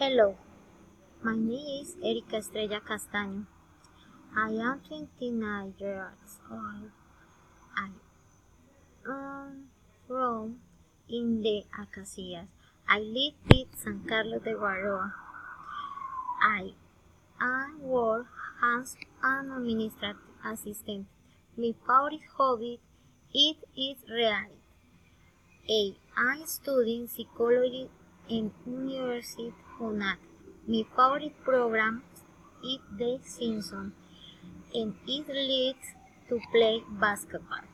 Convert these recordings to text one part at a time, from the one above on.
Hello, my name is Erika Estrella Castaño. I am 29 years old. I am from in the Acacias. I live in San Carlos de Guaroa. I work as an administrative assistant. My favorite hobby is reading. I'm studying psychology in University of Nat. My favorite program is The Simpsons, and it leads to play basketball.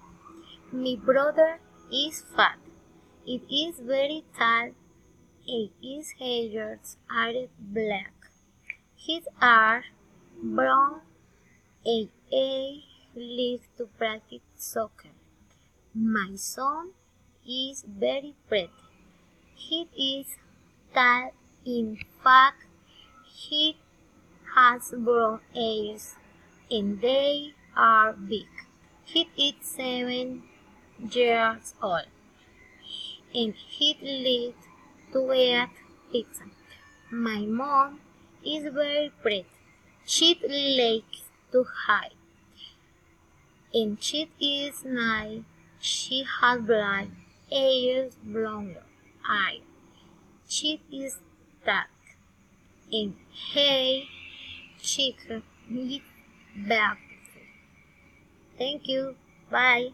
My brother is fat. It is very tall, and his hairs are black. His are brown, and he lives to practice soccer. My son is very pretty. He is tall. In fact, he has brown ears, and they are big. He is 7 years old, and he likes to eat pizza. My mom is very pretty. She likes to hide, and she is nice. She has black ears, blonde eyes. She is dark, and her cheeks is beautiful. Thank you. Bye.